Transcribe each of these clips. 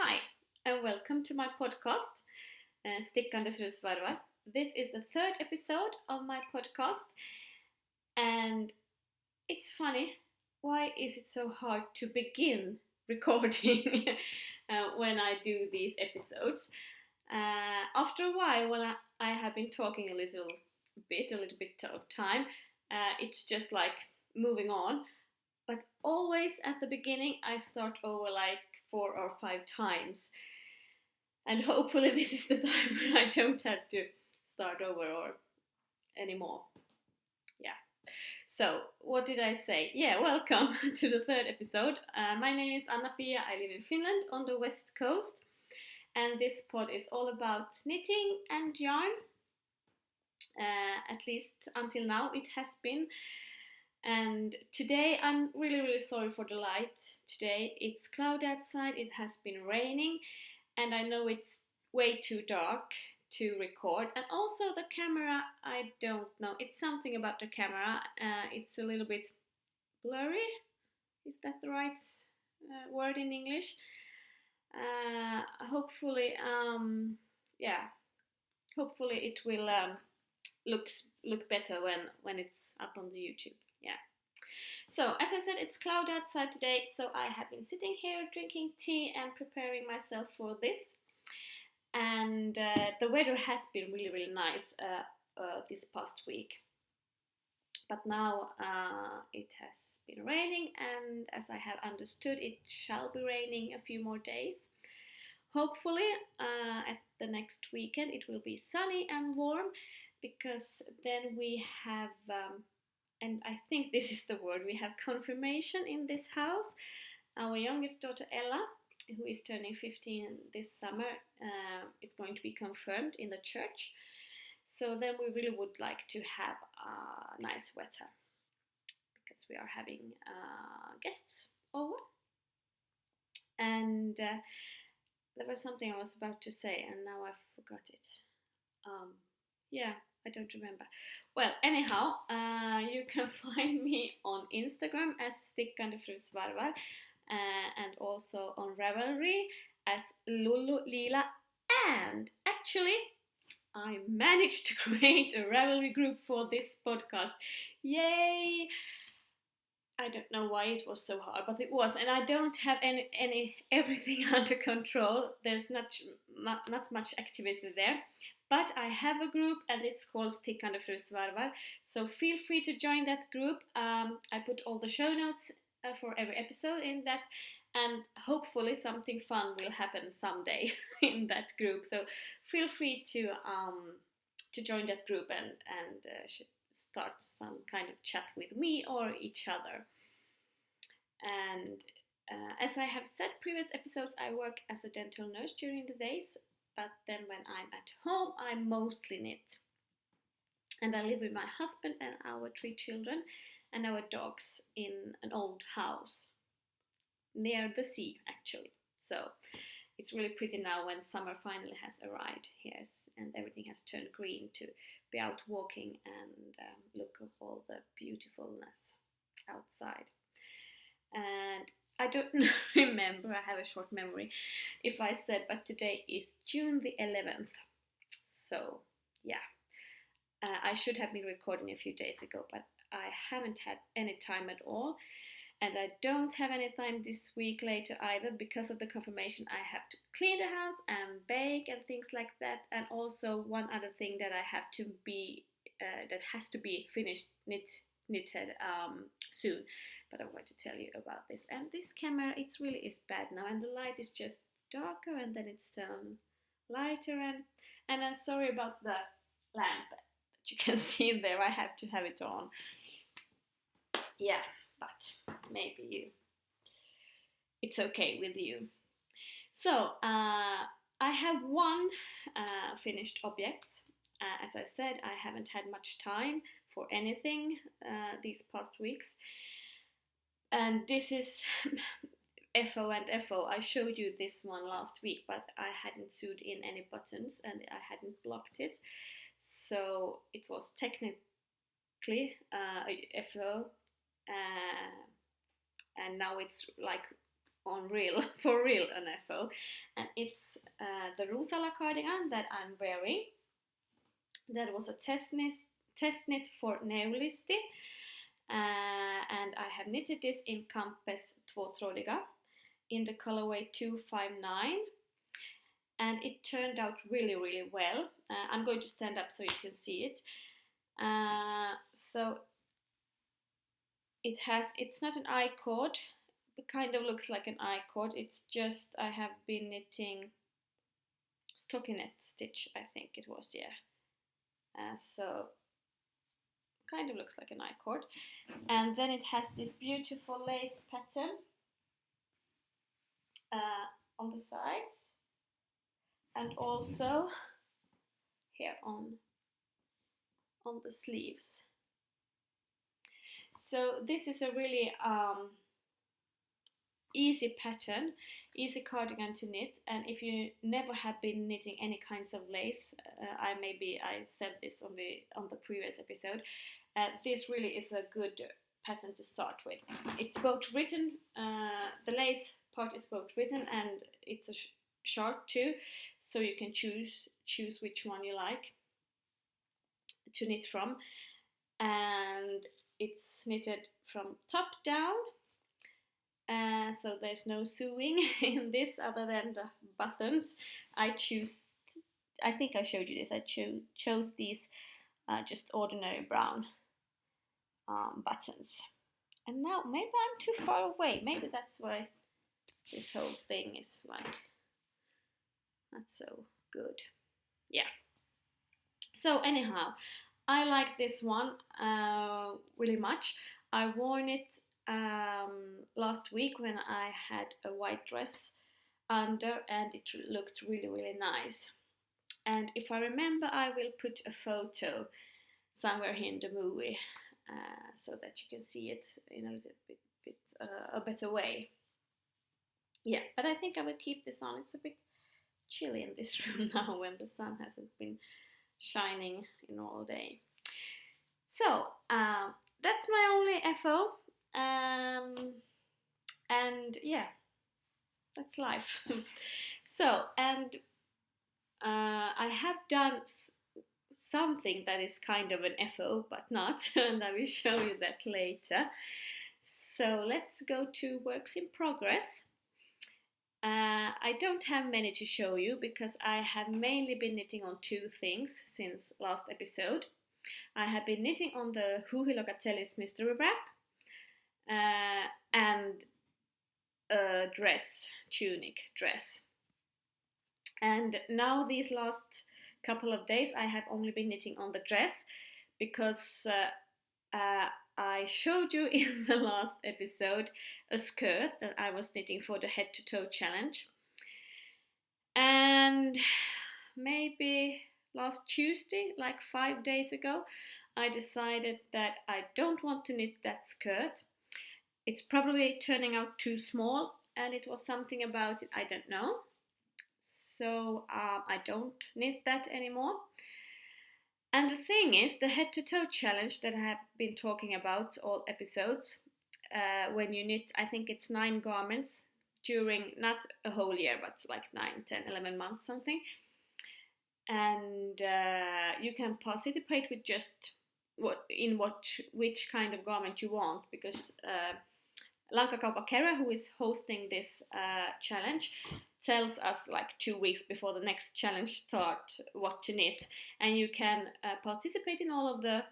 Hi, and welcome to my podcast, Stickande för Svarvar. This is the third episode of my podcast, and it's funny, why is it so hard to begin recording when I do these episodes? After a while, when I have been talking a little bit of time, it's just like moving on. But always at the beginning I start over like 4 or 5 times. And hopefully this is the time when I don't have to start over or anymore. Yeah. So, what did I say? Yeah, welcome to the third episode. My name is Anna-Pia. I live in Finland on the west coast. And this pod is all about knitting and yarn. At least until now it has been. And today I'm really sorry for the light. Today it's cloudy outside, it has been raining, and I know it's way too dark to record. And also the camera, I don't know, it's something about the camera, it's a little bit blurry. Is that the right word in English? Hopefully it will look better when it's up on the YouTube. Yeah. So, as I said, it's cloudy outside today, so I have been sitting here drinking tea and preparing myself for this. And the weather has been really nice this past week. But now it has been raining, and as I have understood, it shall be raining a few more days. Hopefully, at the next weekend it will be sunny and warm, because then we have, and I think this is the word, we have confirmation in this house. Our youngest daughter Ella, who is turning 15 this summer, is going to be confirmed in the church. So then we really would like to have a nice weather, because we are having guests over. And there was something I was about to say and now I forgot it. Yeah, I don't remember. Well, anyhow, you can find me on Instagram as Stickande för Svarvar, and also on Revelry as lolloleelah. And actually, I managed to create a Revelry group for this podcast. Yay! I don't know why it was so hard, but it was, and I don't have everything under control. There's not much activity there, but I have a group and it's called Stickande för Svarvar. So feel free to join that group. I put all the show notes for every episode in that, and hopefully something fun will happen someday in that group. So feel free to join that group and start some kind of chat with me or each other. And as I have said previous episodes, I work as a dental nurse during the days, but then when I'm at home I mostly knit. And I live with my husband and our 3 children and our dogs in an old house near the sea, actually. So it's really pretty now when summer finally has arrived here and everything has turned green, to be out walking and look at all the beautifulness outside. And I don't remember, I have a short memory if I said, but today is June the 11th. So yeah, I should have been recording a few days ago, but I haven't had any time at all. And I don't have any time this week later either, because of the confirmation. I have to clean the house and bake and things like that. And also one other thing that I have to be, that has to be finished, knitted soon. But I'm going to tell you about this. And this camera, it really is bad now. And the light is just darker and then it's lighter. And I'm sorry about the lamp that you can see there. I have to have it on. Yeah. But maybe it's okay with you. So I have one finished object. As I said, I haven't had much time for anything these past weeks. And this is FO and FO. I showed you this one last week, but I hadn't sewed in any buttons and I hadn't blocked it. So it was technically FO. And now it's like on real, for real an FO, and it's the Rosala cardigan that I'm wearing. That was a test knit for Neolisti, and I have knitted this in Campes tvåtrådiga in the colorway 259, and it turned out really well. I'm going to stand up so you can see it. So it's not an I-cord. It kind of looks like an I-cord. It's just I have been knitting stockinette stitch, I think it was, yeah. So kind of looks like an I-cord, and then it has this beautiful lace pattern on the sides, and also here on the sleeves. So this is a really easy pattern, easy cardigan to knit, and if you never have been knitting any kinds of lace, I said this on the previous episode, this really is a good pattern to start with. It's both written, the lace part is both written, and it's a chart too, so you can choose which one you like to knit from, and it's knitted from top down. So there's no sewing in this other than the buttons. I think I showed you this. I chose these just ordinary brown buttons. And now maybe I'm too far away. Maybe that's why this whole thing is like not so good. Yeah. So anyhow, I like this one really much. I worn it last week when I had a white dress under, and it looked really nice. And if I remember, I will put a photo somewhere here in the movie so that you can see it in a little bit a better way. Yeah, but I think I will keep this on. It's a bit chilly in this room now when the sun hasn't been shining in all day. So that's my only FO. And yeah, that's life. So, and I have done something that is kind of an FO, but not, and I will show you that later. So let's go to works in progress. I don't have many to show you because I have mainly been knitting on two things since last episode. I have been knitting on the jojilocat Mysterywrap and a dress, tunic dress. And now these last couple of days I have only been knitting on the dress because I showed you in the last episode a skirt that I was knitting for the head to toe challenge. And maybe last Tuesday, like 5 days ago, I decided that I don't want to knit that skirt. It's probably turning out too small, and it was something about it I don't know. So I don't knit that anymore. And the thing is, the head to toe challenge that I have been talking about all episodes, when you knit, I think it's 9 garments during, not a whole year, but like 9, 10, 11 months something. And you can participate with just which kind of garment you want, because Lankakauppa Kera, who is hosting this challenge, tells us like 2 weeks before the next challenge starts what to knit, and you can participate in all of the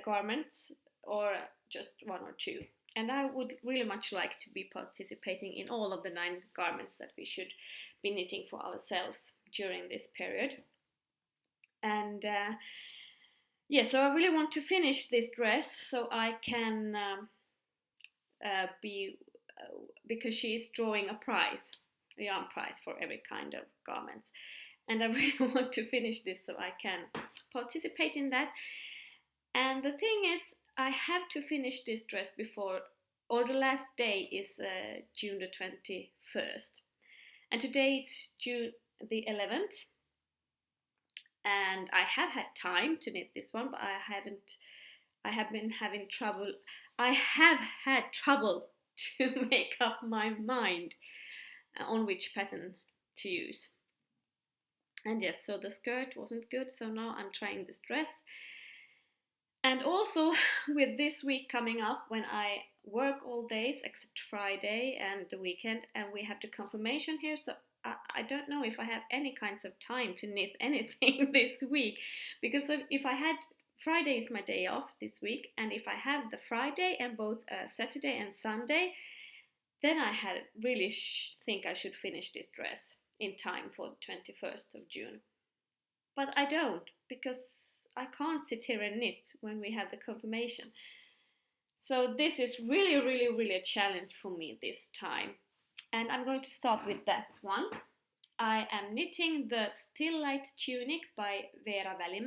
garments or just 1 or 2. And I would really much like to be participating in all of the 9 garments that we should be knitting for ourselves during this period. And yeah, so I really want to finish this dress so I can because she is drawing a yarn prize for every kind of garments, and I really want to finish this so I can participate in that. And the thing is, I have to finish this dress before, or the last day is June the 21st, and today it's June the 11th, and I have had time to knit this one, but I have had trouble to make up my mind on which pattern to use. And yes, so the skirt wasn't good, so now I'm trying this dress. And also with this week coming up, when I work all days except Friday and the weekend, and we have the confirmation here, so I don't know if I have any kinds of time to knit anything this week, because if I had Friday is my day off this week, and if I have the Friday and both Saturday and Sunday, then I had really think I should finish this dress in time for the 21st of June. But I don't, because I can't sit here and knit when we have the confirmation. So this is really, really, really a challenge for me this time. And I'm going to start with that one. I am knitting the Still Light Tunic by Revelry.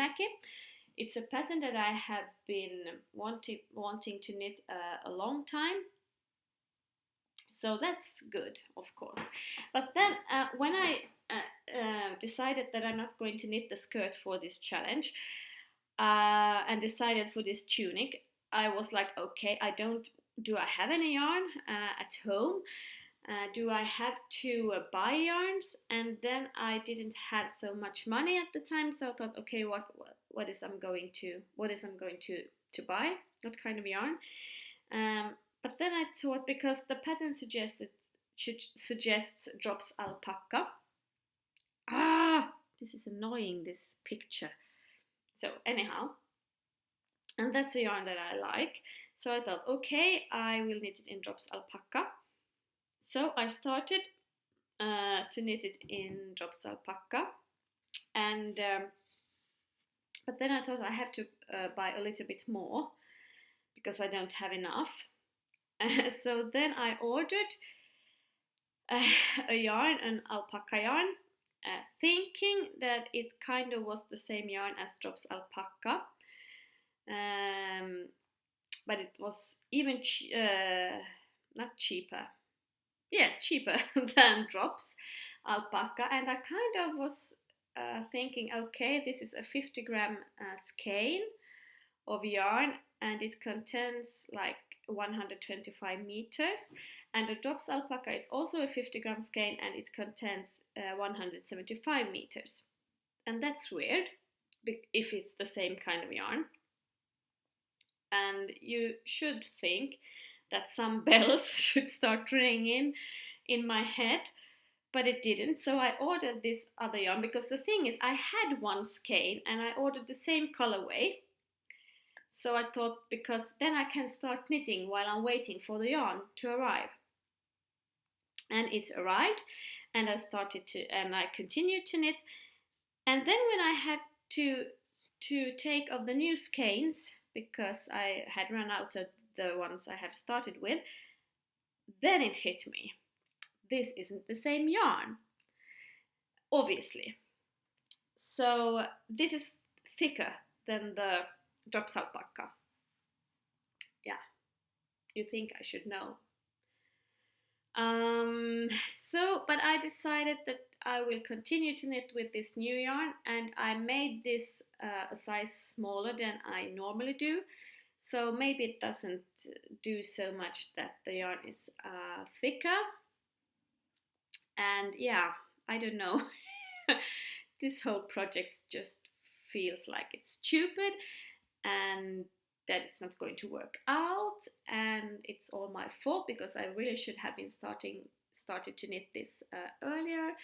It's a pattern that I have been wanting to knit a long time. So that's good, of course. But then when I decided that I'm not going to knit the skirt for this challenge and decided for this tunic, I was like, okay, do I have any yarn at home? Do I have to buy yarns? And then I didn't have so much money at the time, so I thought, okay, what is I'm going to buy? What kind of yarn? But then I thought, because the pattern suggests drops alpaca. This is annoying, this picture. So anyhow, and that's a yarn that I like. So I thought, okay, I will knit it in drops alpaca. So I started to knit it in drops alpaca, and but then I thought I have to buy a little bit more because I don't have enough. So then I ordered a yarn, an alpaca yarn, thinking that it kind of was the same yarn as drops alpaca, but it was even not cheaper. Yeah, cheaper than drops alpaca, and I kind of was thinking, okay, this is a 50-gram skein of yarn, and it contains like 125 meters, and the drops alpaca is also a 50-gram skein, and it contains 175 meters, and that's weird if it's the same kind of yarn. And you should think that some bells should start ringing in my head, but it didn't. So I ordered this other yarn, because the thing is, I had one skein and I ordered the same colorway. So I thought, because then I can start knitting while I'm waiting for the yarn to arrive. And it's arrived, and I continued to knit. And then when I had to take off the new skeins, because I had run out of the ones I have started with, then it hit me. This isn't the same yarn, obviously. So this is thicker than the drops alpaca. Yeah, you think I should know. But I decided that I will continue to knit with this new yarn, and I made this a size smaller than I normally do. So maybe it doesn't do so much that the yarn is thicker. And yeah, I don't know. This whole project just feels like it's stupid, and that it's not going to work out, and it's all my fault, because I really should have been started to knit this earlier,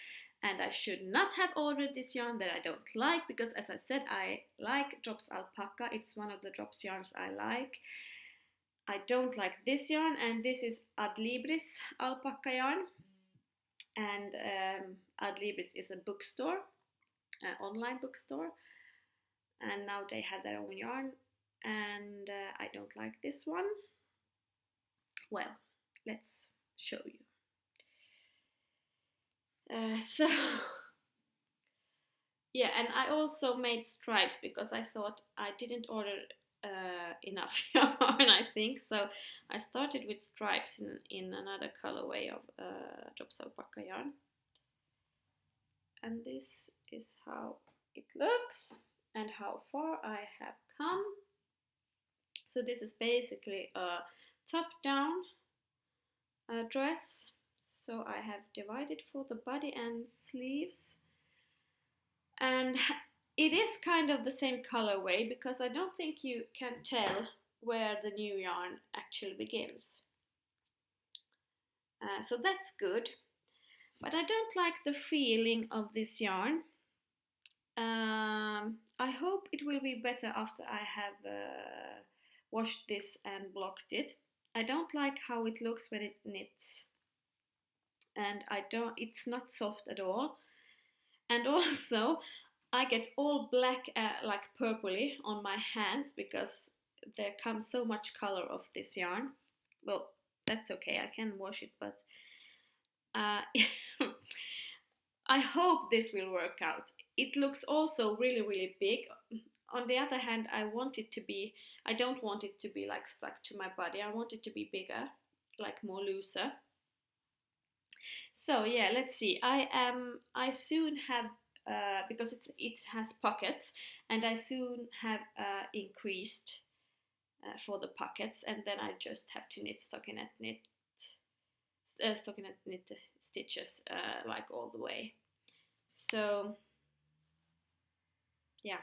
and I should not have ordered this yarn that I don't like, because as I said, I like drops alpaca. It's one of the drops yarns I like. I don't like this yarn, and this is Adlibris alpaca yarn, and Adlibris is a bookstore, an online bookstore, and now they have their own yarn, and I don't like this one. Well, let's show you. So yeah, and I also made stripes, because I thought I didn't order enough yarn, I think, so I started with stripes in another colorway of drops alpaca yarn, and this is how it looks and how far I have come. So this is basically a top down dress. So I have divided for the body and sleeves, and it is kind of the same colorway because I don't think you can tell where the new yarn actually begins. So that's good, but I don't like the feeling of this yarn. I hope it will be better after I have washed this and blocked it. I don't like how it looks when it knits, and it's not soft at all. And also I get all black, like purpley on my hands because there comes so much color of this yarn. Well, that's okay, I can wash it, but I hope this will work out. It looks also really big. On the other hand, I don't want it to be like stuck to my body. I want it to be bigger, like more looser. So yeah, let's see. I soon have, because it has pockets, and I soon have increased for the pockets, and then I just have to knit stockinette knit stitches like all the way. So yeah,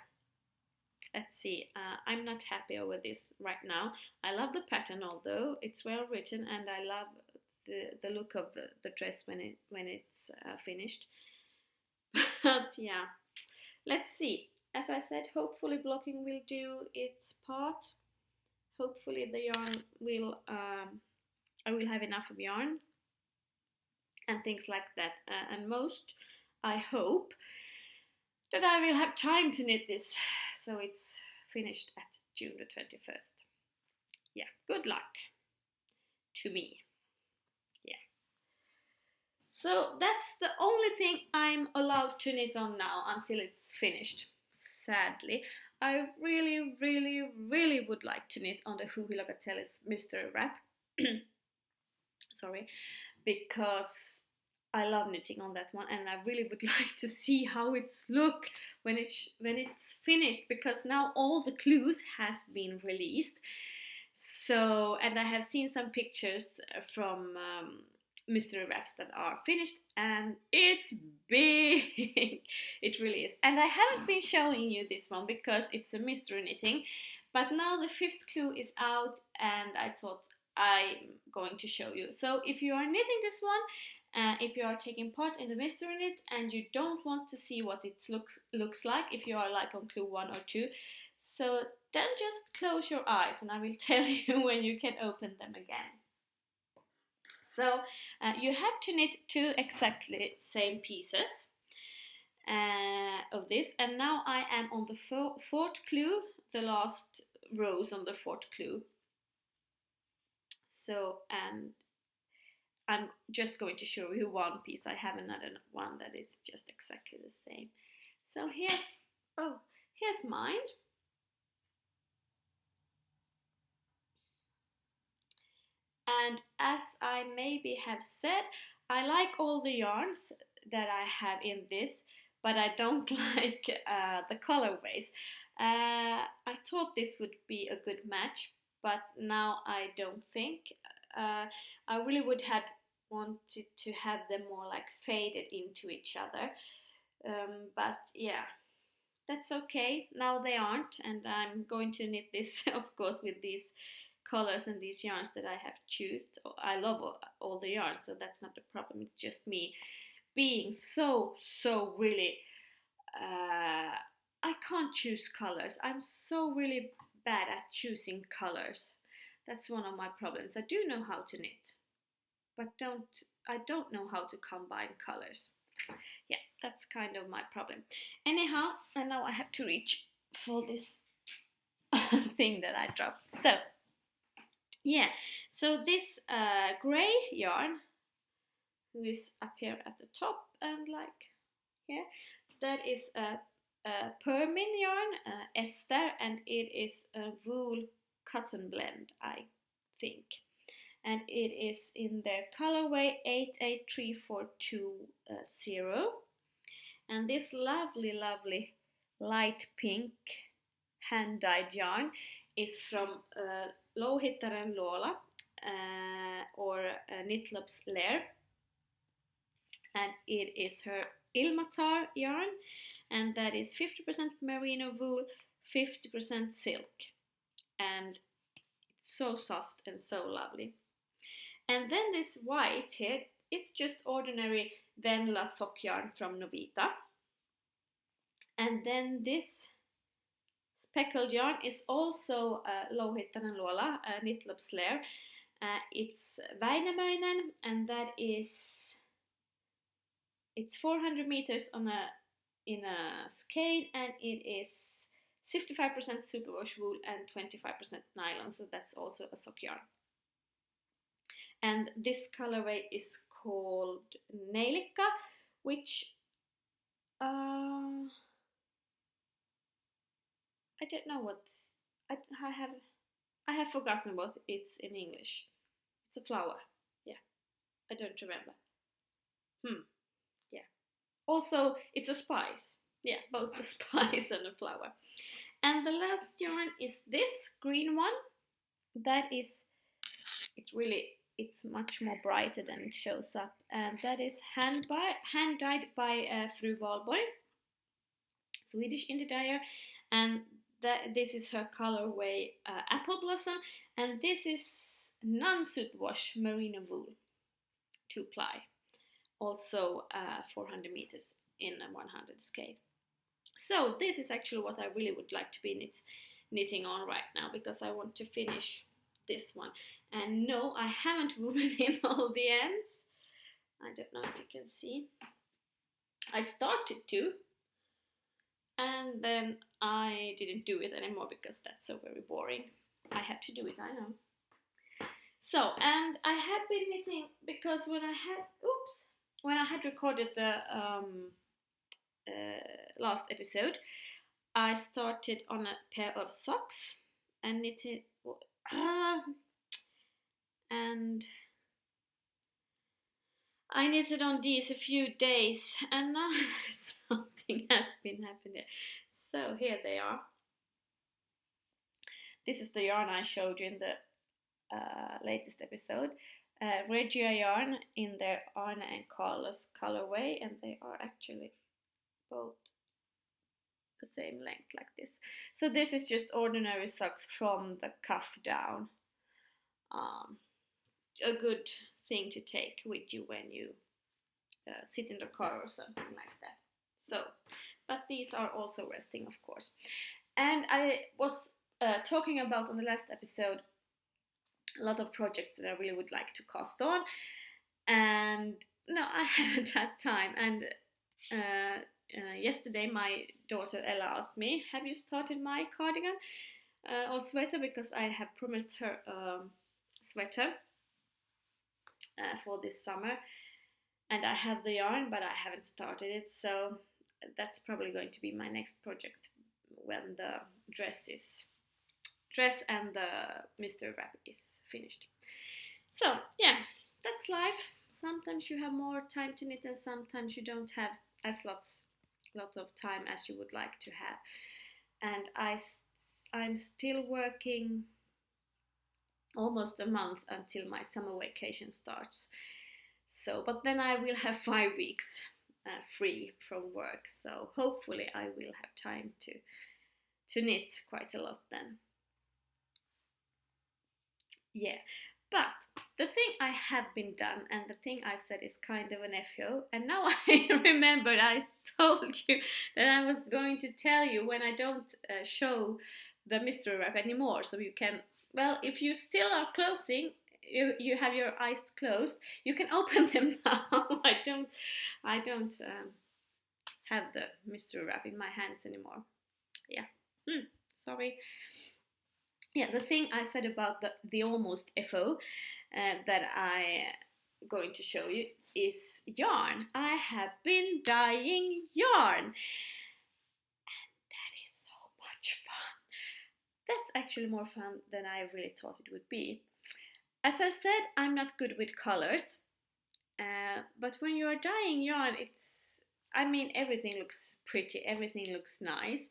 let's see. I'm not happy over this right now. I love the pattern, although it's well written, and I love the look of the dress when it's finished. But yeah, let's see. As I said, hopefully blocking will do its part. Hopefully the yarn will I will have enough of yarn and things like that. And most, I hope that I will have time to knit this, so it's finished at June the 21st. Yeah, good luck to me. Yeah. So that's the only thing I'm allowed to knit on now until it's finished. Sadly, I really would like to knit on the jojilocat Mysterywrap. Sorry, because I love knitting on that one, and I really would like to see how it's look when it's finished, because now all the clues has been released. So, and I have seen some pictures from Mysterywraps that are finished, and it's big. It really is. And I haven't been showing you this one because it's a mystery knitting, but now the 5th clue is out, and I thought I'm going to show you. So if you are knitting this one, if you are taking part in the mystery knit and you don't want to see what it looks like, if you are like on clue 1 or 2, so then just close your eyes and I will tell you when you can open them again. So you have to knit 2 exactly same pieces of this, and now I am on the 4th clue, the last rows on the 4th clue. So, and I'm just going to show you one piece. I have another one that is just exactly the same. So here's mine. And as I maybe have said, I like all the yarns that I have in this, but I don't like the colorways. I thought this would be a good match, but now I don't think. I really would have wanted to have them more like faded into each other, but yeah, that's okay. Now they aren't, and I'm going to knit this of course with these colors and these yarns that I have chosen. I love all the yarns, so that's not the problem. It's just me being so really I can't choose colors. I'm so really bad at choosing colors. That's one of my problems. I do know how to knit, but I don't know how to combine colors. Yeah, that's kind of my problem. Anyhow, and now I have to reach for this thing that I dropped. So yeah, so this grey yarn, who is up here at the top and like here, that is a Permin yarn, Esther, and it is a wool cotton blend, I think, and it is in their colorway 883420, and this lovely light pink hand dyed yarn is from lolloleelah, or Knitlops Lair, and it is her Ilmatar yarn, and that is 50% merino wool, 50% silk, and it's so soft and so lovely. And then this white here, it's just ordinary vanilla sock yarn from Novita. And then this speckled yarn is also Louhittainen Luola, Knitlops Lair. It's Väinämöinen, and that is, it's 400 meters in a skein, and it is 65% superwash wool and 25% nylon, so that's also a sock yarn. And this colorway is called Neilikka, which I don't know what I have forgotten what it's in English. It's a flower. Yeah, I don't remember. Yeah. Also, it's a spice. Yeah, both a spice and a flower. And the last yarn is this green one. That is, it's much more brighter than it shows up, and that is hand dyed by Fru Valborg, Swedish indie dyer, and this is her colorway Apple Blossom, and this is non-superwash merino wool, 2-ply, also 400 meters in a 100 scale. So this is actually what I really would like to be knitting on right now, because I want to finish this one. And no, I haven't woven in all the ends. I don't know if you can see. I started to, and then I didn't do it anymore because that's so very boring. I have to do it, I know. So, and I have been knitting because when I had recorded the last episode, I started on a pair of socks and knitted, and I knitted on these a few days, and now something has been happening. So here they are. This is the yarn I showed you in the latest episode. Regia yarn in their Arne and Carlos colorway, and they are actually both the same length like this. So this is just ordinary socks from the cuff down. A good thing to take with you when you sit in the car or something like that. So, but these are also resting, of course. And I was talking about on the last episode a lot of projects that I really would like to cast on, and no, I haven't had time. And yesterday my daughter Ella asked me, have you started my cardigan or sweater, because I have promised her a sweater for this summer, and I have the yarn but I haven't started it, so that's probably going to be my next project when the dress and the Mysterywrap is finished. So yeah, that's life. Sometimes you have more time to knit and sometimes you don't have as lot of time as you would like to have. And I'm still working almost a month until my summer vacation starts. So, but then I will have 5 weeks free from work, so hopefully I will have time to knit quite a lot then. Yeah, but the thing I have been done, and the thing I said is kind of an FO, and now I remembered I told you that I was going to tell you when I don't show the Mysterywrap anymore, so you can, well, if you still are closing, you have your eyes closed, you can open them now. I don't have the Mysterywrap in my hands anymore. Yeah, sorry. Yeah, the thing I said about the almost FO that I'm going to show you is yarn. I have been dyeing yarn, and that is so much fun. That's actually more fun than I really thought it would be. As I said, I'm not good with colors, but when you are dyeing yarn, everything looks pretty, everything looks nice.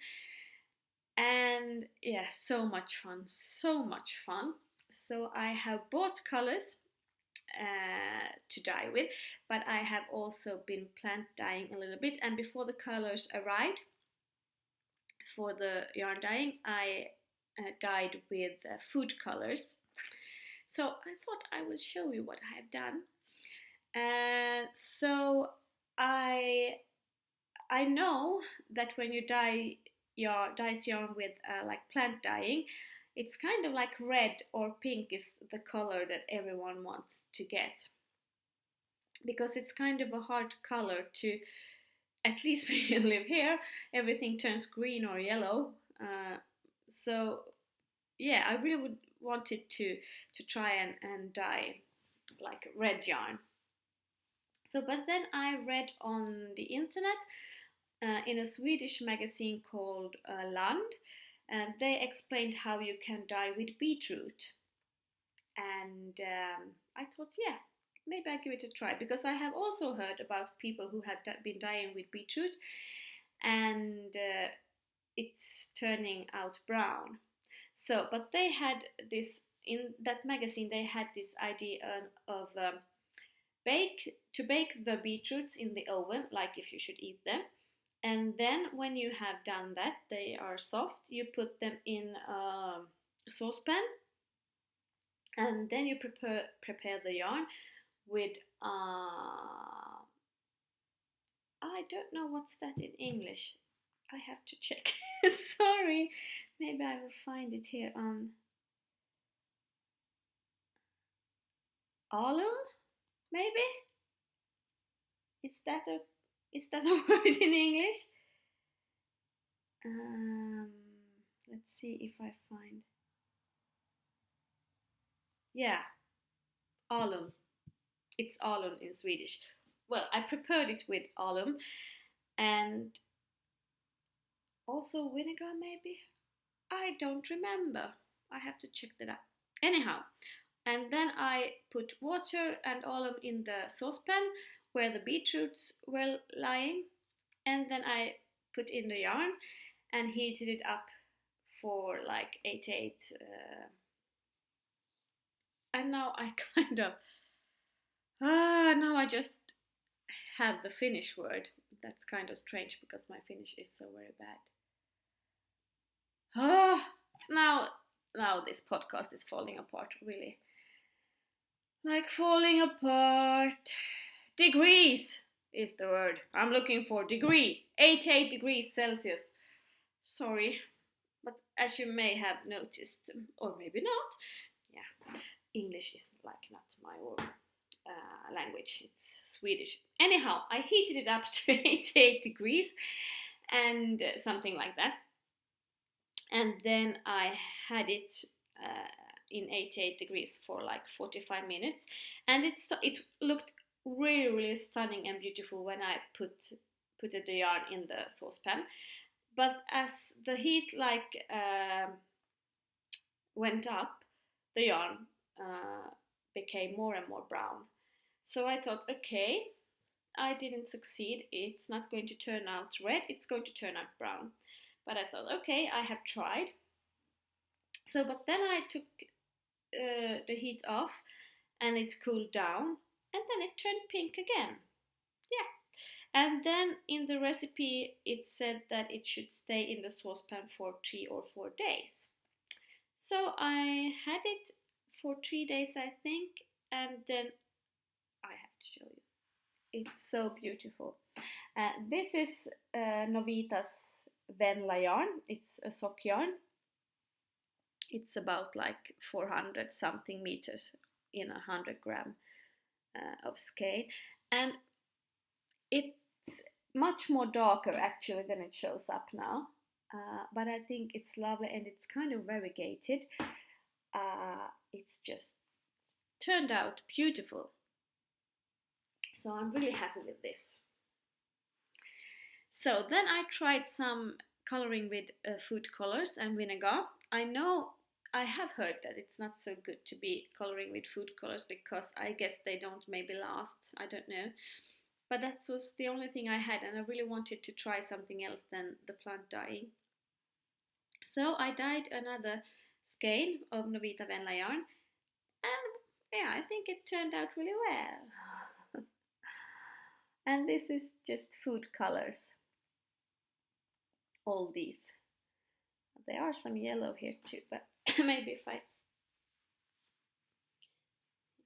And yeah, so much fun, so much fun. So I have bought colors to dye with, but I have also been plant dyeing a little bit, and before the colors arrived for the yarn dyeing, I dyed with food colors. So I thought I will show you what I have done. So I know that when you dye yarn with like plant dyeing, it's kind of like red or pink is the color that everyone wants to get, because it's kind of a hard color to, at least when you live here, everything turns green or yellow. So yeah, I really would wanted to try and dye like red yarn. So, but then I read on the internet in a Swedish magazine called Land, and they explained how you can dye with beetroot. And I thought, yeah, maybe I'll give it a try, because I have also heard about people who have been dyeing with beetroot and it's turning out brown. So, but they had this, in that magazine, they had this idea of bake the beetroots in the oven, like if you should eat them. And then when you have done that, they are soft, you put them in a saucepan, and then you prepare the yarn with I don't know what's that in English. I have to check. Sorry, maybe I will find it here on alum. Maybe is that a word in English? Let's see if I find. Yeah, alum. It's alum in Swedish. Well, I prepared it with alum and also vinegar, maybe. I don't remember. I have to check that out. Anyhow, and then I put water and alum in the saucepan where the beetroots were lying, and then I put in the yarn and heated it up for like 88 and now I kind of now I just have the Finnish word. That's kind of strange because my Finnish is so very bad. Now this podcast is falling apart, really. Like falling apart. Degrees is the word I'm looking for. Degree. 88 degrees Celsius. Sorry, but as you may have noticed, or maybe not, yeah, English is like not my language, it's Swedish. Anyhow, I heated it up to 88 degrees and something like that. And then I had it in 88 degrees for like 45 minutes. And it looked really, really stunning and beautiful when I put the yarn in the saucepan. But as the heat went up, the yarn became more and more brown. So I thought, okay, I didn't succeed. It's not going to turn out red, it's going to turn out brown. But I thought, okay, I have tried. So, but then I took the heat off and it cooled down, and then it turned pink again. Yeah. And then in the recipe it said that it should stay in the saucepan for 3 or 4 days. So I had it for 3 days, I think, and then I have to show you. It's so beautiful. This is Novita's Venla yarn. It's a sock yarn. It's about like 400 something meters in 100 gram of skein, and it's much more darker actually than it shows up now, but I think it's lovely and it's kind of variegated. It's just turned out beautiful, so I'm really happy with this. So then I tried some coloring with food colors and vinegar. I know I have heard that it's not so good to be coloring with food colors because I guess they don't maybe last, I don't know. But that was the only thing I had, and I really wanted to try something else than the plant dyeing. So I dyed another skein of Novita Venla yarn, yeah, I think it turned out really well. And this is just food colors. All these. There are some yellow here too, but maybe if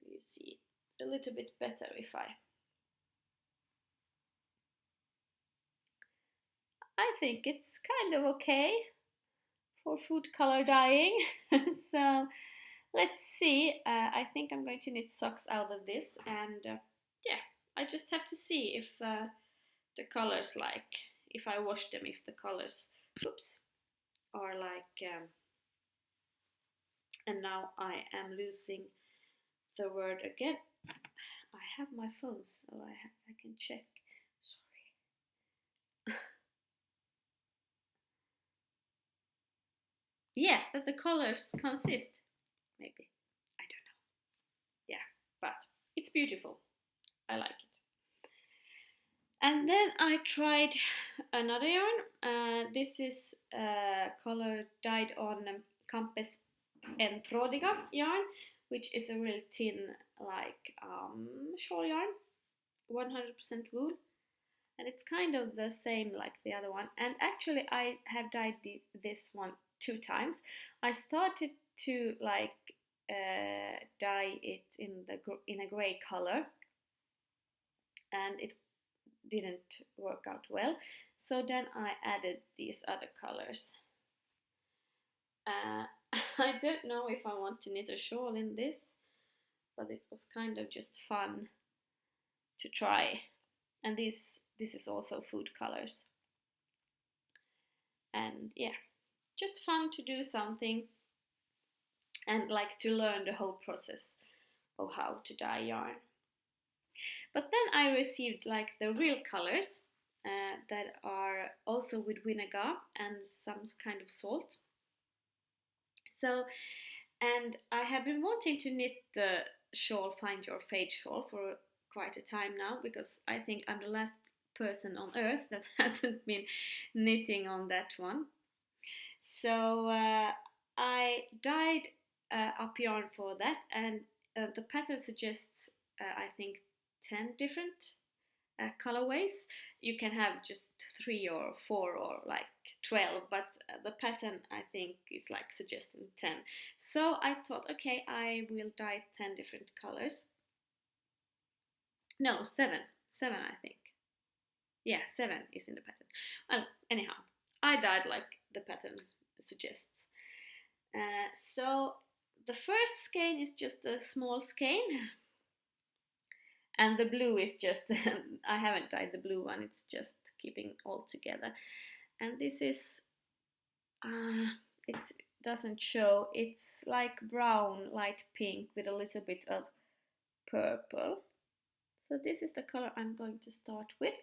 you see it a little bit better if I think it's kind of okay for food color dyeing. So let's see. I think I'm going to knit socks out of this, and yeah, I just have to see if the colors, like if I wash them, if the colors, oops, are like. And now I am losing the word again. I have my phone, so I can check. Sorry. Yeah, that the colors consist. Maybe. I don't know. Yeah, but it's beautiful. I like it. And then I tried another yarn. This is color dyed on Campes Entrodiga yarn, which is a really thin, like shawl yarn, 100% wool, and it's kind of the same like the other one. And actually, I have dyed this one 2 times. I started to like dye it in a grey color, and it didn't work out well. So then I added these other colors. I don't know if I want to knit a shawl in this, but it was kind of just fun to try. And this is also food colors. And yeah, just fun to do something and like to learn the whole process of how to dye yarn. But then I received like the real colors that are also with vinegar and some kind of salt. So, and I have been wanting to knit the shawl, Find Your Fade shawl, for quite a time now, because I think I'm the last person on earth that hasn't been knitting on that one. So I dyed up yarn for that, and the pattern suggests I think 10 different colorways. You can have just 3 or 4 or like 12, but the pattern I think is like suggesting 10. So I thought, okay, I will dye 10 different colors. No, 7 I think. Yeah, 7 is in the pattern. Well, anyhow, I dyed like the pattern suggests. So the first skein is just a small skein, and the blue is just I haven't dyed the blue one, it's just keeping all together. And this is it doesn't show, it's like brown, light pink with a little bit of purple. So this is the color I'm going to start with.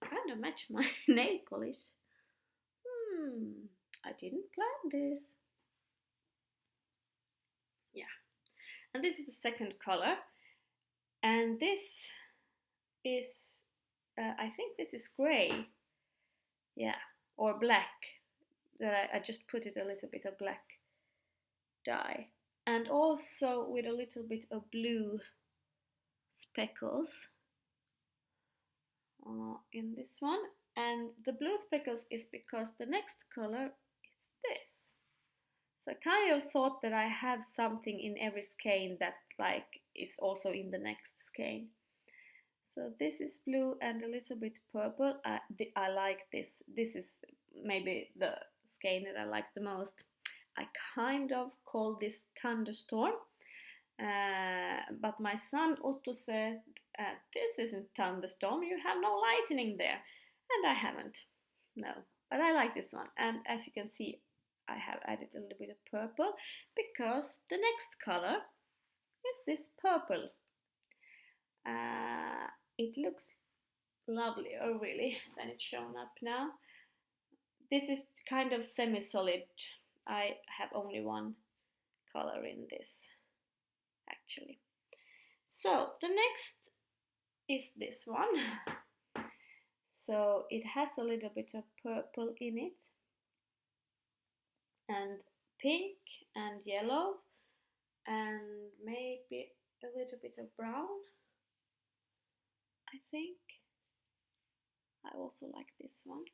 Kind of match my nail polish. I didn't plan this. Yeah, and this is the second color, and this is I think this is grey, yeah, or black. That I just put it a little bit of black dye, and also with a little bit of blue speckles in this one. And the blue speckles is because the next color is this. So I kind of thought that I have something in every skein that like is also in the next skein. So this is blue and a little bit purple. I like this. This is maybe the skein that I like the most. I kind of call this thunderstorm. But my son Otto said, this isn't thunderstorm, you have no lightning there. And I haven't, no. But I like this one. And as you can see, I have added a little bit of purple, because the next color is this purple. It looks lovelier really than it's shown up now. This is kind of semi-solid. I have only one color in this actually. So the next is this one. So it has a little bit of purple in it, and pink and yellow, and maybe a little bit of brown, I think. I also like this one.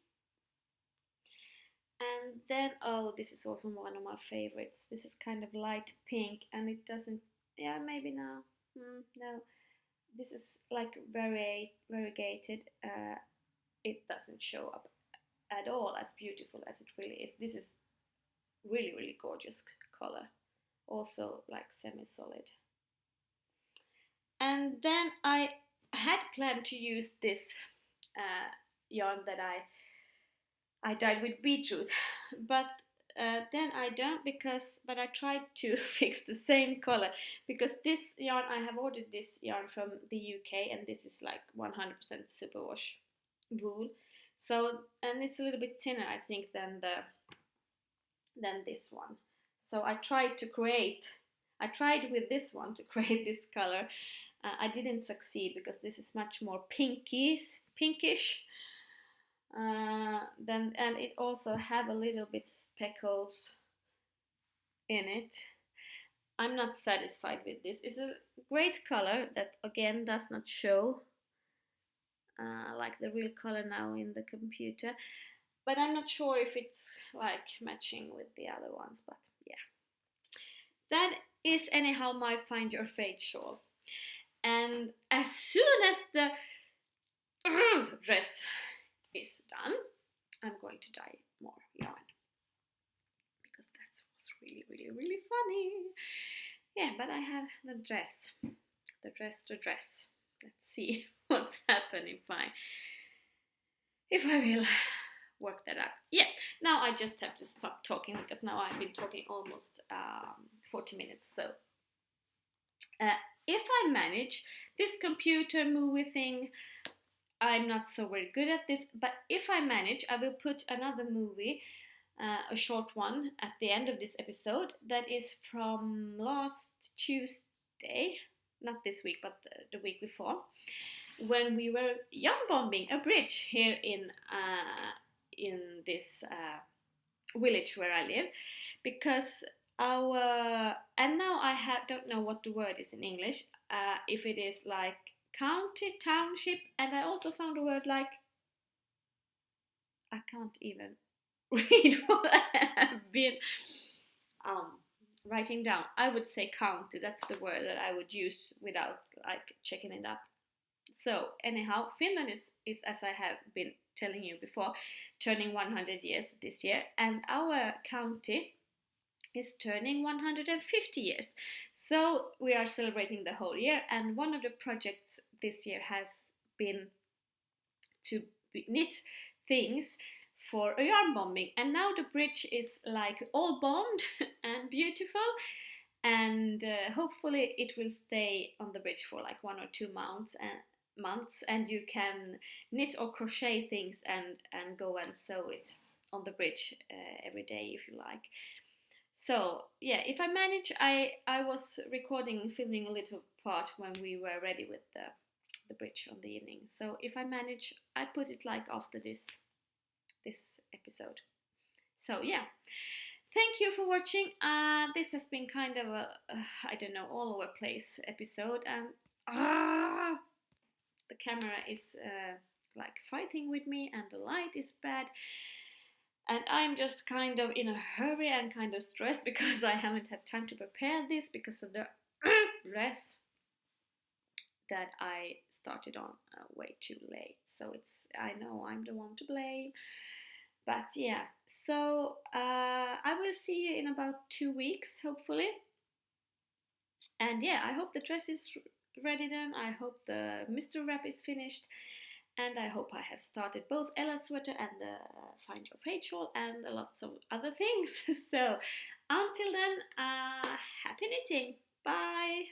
And then, oh, this is also one of my favorites. This is kind of light pink, and it doesn't, yeah, maybe now. No, this is like variegated. It doesn't show up at all as beautiful as it really is. This is really, really gorgeous color. Also like semi-solid. And then I had planned to use this yarn that I dyed with beetroot, but then I don't but I tried to fix the same color, because this yarn, I have ordered this yarn from the UK, and this is like 100% superwash wool. So, and it's a little bit thinner, I think, than this one. So I tried with this one to create this color. I didn't succeed, because this is much more pinkish. And it also have a little bit speckles in it. I'm not satisfied with this. It's a great color that again does not show like the real color now in the computer, but I'm not sure if it's like matching with the other ones. But yeah, that is anyhow my Find Your Fate shawl. And as soon as the dress is done, I'm going to dye more yarn, because that was really, really, really funny. Yeah, but I have the dress. Let's see what's happening if I will work that up. Yeah, now I just have to stop talking, because now I've been talking almost 40 minutes. So if I manage this computer movie thing, I'm not so very good at this, but if I manage, I will put another movie, a short one, at the end of this episode, that is from last Tuesday, not this week, but the week before, when we were yarnbombing a bridge here in this village where I live, because and now I don't know what the word is in English, if it is like county, township, and I also found a word like, I can't even read what I have been writing down. I would say county, that's the word that I would use without like checking it up. So anyhow, Finland is, as I have been telling you before, turning 100 years this year, and our county is turning 150 years. So we are celebrating the whole year, and one of the projects this year has been to knit things for a yarn bombing, and now the bridge is like all bombed and beautiful, and hopefully it will stay on the bridge for like 1 or 2 months, and you can knit or crochet things and go and sew it on the bridge every day if you like. So yeah, if I manage, I was filming a little part when we were ready with the bridge on the evening. So if I manage, I put it like after this episode. So yeah, thank you for watching. This has been kind of a I don't know, all over place episode, and the camera is like fighting with me, and the light is bad. And I'm just kind of in a hurry and kind of stressed, because I haven't had time to prepare this because of the dress that I started on way too late. So I know I'm the one to blame. But yeah, so I will see you in about 2 weeks, hopefully. And yeah, I hope the dress is ready then. I hope the Mysterywrap is finished. And I hope I have started both Ella's sweater and the Find Your Fate shawl and lots of other things. So until then, happy knitting. Bye.